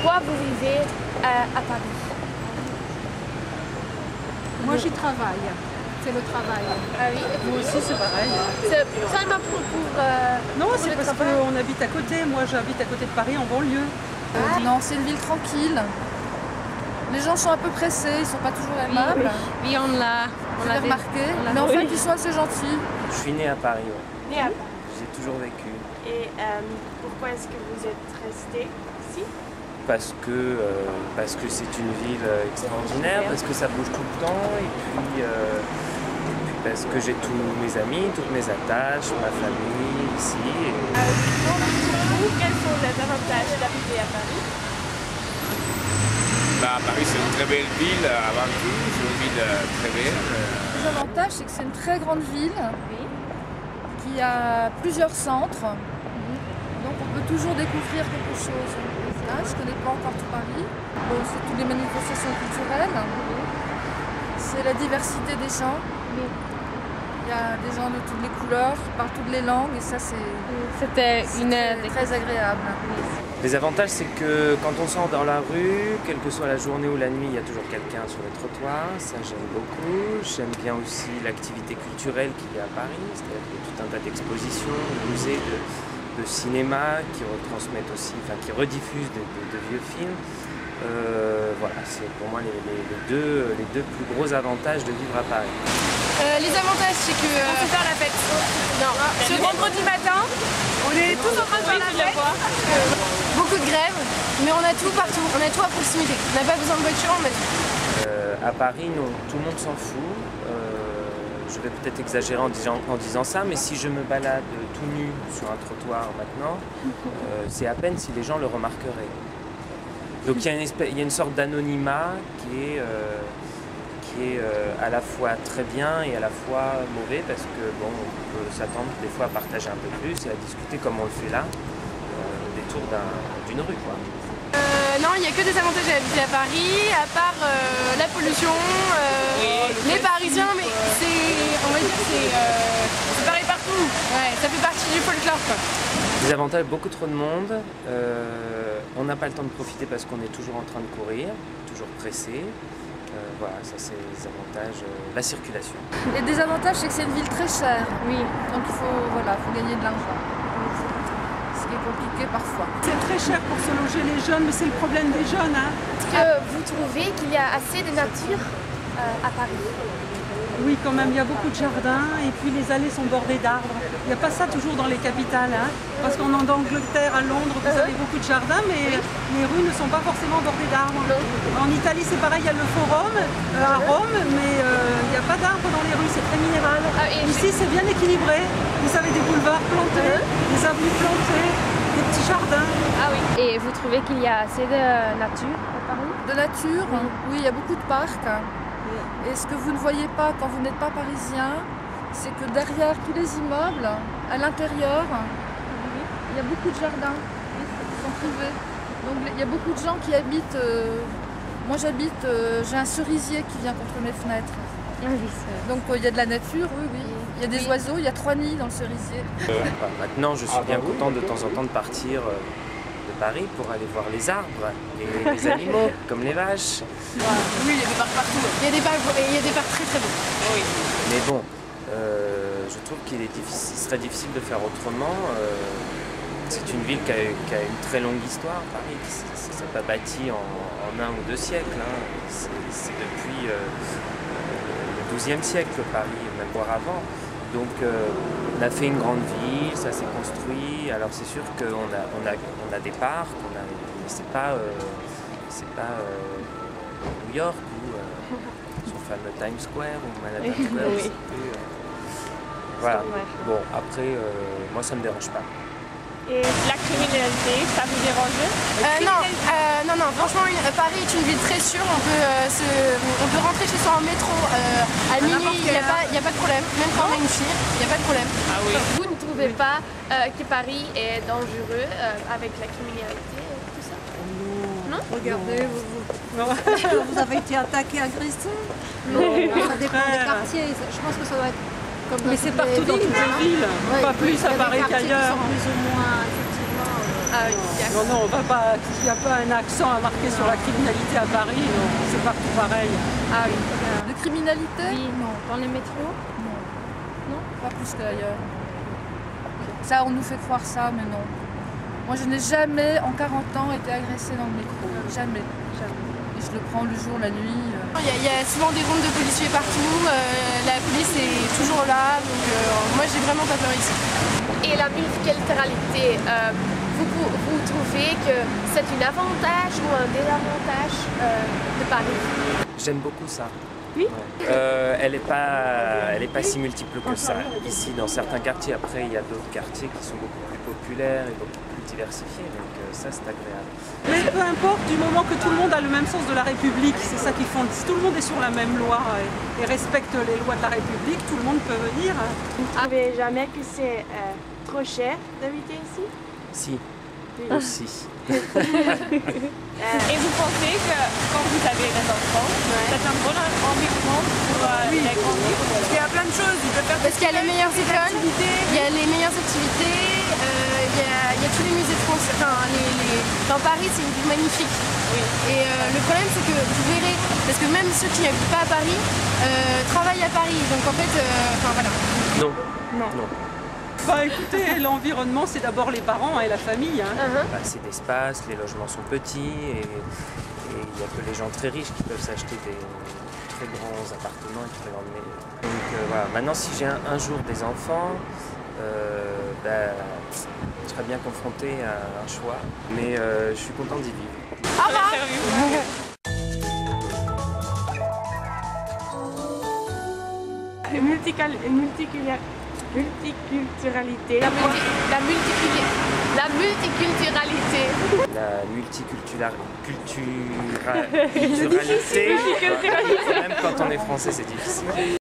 pourquoi vous vivez à Paris? Moi j'y travaille, c'est le travail. Ah oui. Moi aussi c'est pareil. C'est seulement pour Non, c'est parce qu'on habite à côté. Moi j'habite à côté de Paris en banlieue. Non, c'est une ville tranquille. Les gens sont un peu pressés, ils sont pas toujours aimables. Oui, on l'a remarqué. Mais en fait, ils sont assez gentils. Je suis né à Paris, ouais. né à Paris. J'ai toujours vécu. Et pourquoi est-ce que vous êtes resté ici? Parce que c'est une ville extraordinaire, parce que ça bouge tout le temps, et puis parce que j'ai tous mes amis, toutes mes attaches, ma famille ici. Quels sont les avantages d'habiter à Paris? Paris c'est une très belle ville avant tout, c'est une ville très belle. Les avantages, c'est que c'est une très grande ville qui a plusieurs centres. Donc on peut toujours découvrir quelque chose. Là, je ne connais pas encore tout Paris. Bon, c'est toutes les manifestations culturelles. C'est la diversité des gens. Il y a des gens de toutes les couleurs, qui parlent toutes les langues et ça C'était très agréable. Les avantages, c'est que quand on sort dans la rue, quelle que soit la journée ou la nuit, il y a toujours quelqu'un sur les trottoirs. Ça, j'aime beaucoup. J'aime bien aussi l'activité culturelle qu'il y a à Paris. C'est-à-dire qu'il y a tout un tas d'expositions, de musées, de cinéma qui retransmettent aussi, enfin qui rediffusent de vieux films. Voilà, c'est pour moi les deux plus gros avantages de vivre à Paris. Les avantages, c'est que on peut faire la fête. Non, ce vendredi matin, on est tous en train de faire la fête. Beaucoup de grèves, mais on a tout partout, on a tout à proximité. On n'a pas besoin de voiture, on a tout. À Paris, non, tout le monde s'en fout. Je vais peut-être exagérer en disant ça, mais si je me balade tout nu sur un trottoir maintenant, c'est à peine si les gens le remarqueraient. Donc il y a une sorte d'anonymat qui est à la fois très bien et à la fois mauvais, parce que bon, on peut s'attendre des fois à partager un peu plus et à discuter comme on le fait là, au détour d'une rue, quoi. Non, il n'y a que des avantages à habiter à Paris, à part la pollution, les Parisiens, mais on va dire c'est pareil partout. Ouais, ça fait partie du folklore, quoi. Des avantages, beaucoup trop de monde. On n'a pas le temps de profiter parce qu'on est toujours en train de courir, toujours pressé. Voilà, ça c'est les avantages, la circulation. Les désavantages, c'est que c'est une ville très chère. Oui. Donc il faut gagner de l'argent. Ce qui est compliqué parfois. C'est très cher pour se loger les jeunes, mais c'est le problème des jeunes. Est-ce que vous trouvez qu'il y a assez de nature à Paris? Oui, quand même, il y a beaucoup de jardins et puis les allées sont bordées d'arbres. Il n'y a pas ça toujours dans les capitales, parce qu'en Angleterre, à Londres, vous avez beaucoup de jardins, mais les rues ne sont pas forcément bordées d'arbres. En Italie, c'est pareil, il y a le forum à Rome, mais il n'y a pas d'arbres dans les rues, c'est très minéral. Ici, c'est bien équilibré. Vous avez des boulevards plantés, des avenues plantées, des petits jardins. Ah oui. Et vous trouvez qu'il y a assez de nature à Paris? De nature, oui, il y a beaucoup de parcs. Et ce que vous ne voyez pas quand vous n'êtes pas parisien, c'est que derrière tous les immeubles, à l'intérieur, il y a beaucoup de jardins qui sont privés. Donc il y a beaucoup de gens qui habitent. Moi j'habite, j'ai un cerisier qui vient contre mes fenêtres. Donc il y a de la nature, oui. Il y a des oiseaux, il y a 3 nids dans le cerisier. Maintenant, je suis bien content de temps en temps de partir de Paris pour aller voir les arbres et les animaux, comme les vaches. Oui, il y a des parcs partout. Il y a des parcs très très beaux. Oui. Mais bon, je trouve qu'il serait difficile de faire autrement. C'est une ville qui a une très longue histoire, Paris. Ça ne s'est pas bâti en 1 ou 2 siècles. C'est depuis le XIIe siècle, Paris, même voire avant. Donc on a fait une grande ville, ça s'est construit. Alors c'est sûr qu'on a des parcs, mais c'est pas New York ou son fameux Times Square ou Manhattan Square. Oui. Voilà. Bon, après, moi ça me dérange pas. Et la criminalité, ça vous dérange? Non, franchement, Paris est une ville très sûre. On peut rentrer chez soi en métro à minuit, il n'y a pas de problème. Même quand on a une fille, il n'y a pas de problème. Ah oui. Vous ne trouvez pas que Paris est dangereux avec la criminalité et tout ça? Non. Regardez, vous avez été attaqué, agressé. Non, ça dépend des quartiers. Je pense que ça doit être comme mais c'est partout dans toutes les villes, pas plus à Paris qu'ailleurs. Plus ou moins, effectivement. Ah oui, Non, non, on va pas. Il n'y a pas un accent à marquer sur la criminalité à Paris, non, c'est partout pareil. Ah oui. De criminalité? Oui, non. Dans les métros? Non, pas plus qu'ailleurs. Ça, on nous fait croire ça, mais non. Moi, je n'ai jamais, en 40 ans, été agressée dans le métro. Jamais. Et je le prends le jour, la nuit. Il y a souvent des rondes de policiers partout, la police est toujours là, donc moi j'ai vraiment pas peur ici. Et la multiculturalité, vous trouvez que c'est un avantage ou un désavantage de Paris? J'aime beaucoup ça. Oui. Ouais. Elle est pas si multiple que ça. Ici, dans certains quartiers, après, il y a d'autres quartiers qui sont beaucoup plus populaires et beaucoup plus diversifiés, donc ça, c'est agréable. Mais peu importe, du moment que tout le monde a le même sens de la République, c'est ça qui font. Si tout le monde est sur la même loi et respecte les lois de la République, tout le monde peut venir. Vous ne trouvez jamais que c'est trop cher d'habiter ici? Si, aussi. Et vous pensez que quand vous avez des enfants, c'est un bon environnement pour les grandir? Parce qu'il y a plein de choses, ils peuvent faire parce qu'il y a les meilleures écoles, il y a les meilleures activités, il y a tous les musées de France. Enfin, dans Paris, c'est une ville magnifique. Oui. Et le problème, c'est que vous verrez, parce que même ceux qui n'habitent pas à Paris travaillent à Paris. Donc en fait, enfin voilà. Non. Non. Non. Bah écoutez, l'environnement, c'est d'abord les parents et la famille. Hein. Pas assez d'espace, les logements sont petits et il n'y a que les gens très riches qui peuvent s'acheter des très grands appartements et très grandes maisons. Donc voilà, maintenant si j'ai un jour des enfants, je serais bien confronté à un choix, mais je suis content d'y vivre. Au revoir. Multiculturalité. La multiculturalité. La multiculturalité. Même quand on est français, c'est difficile.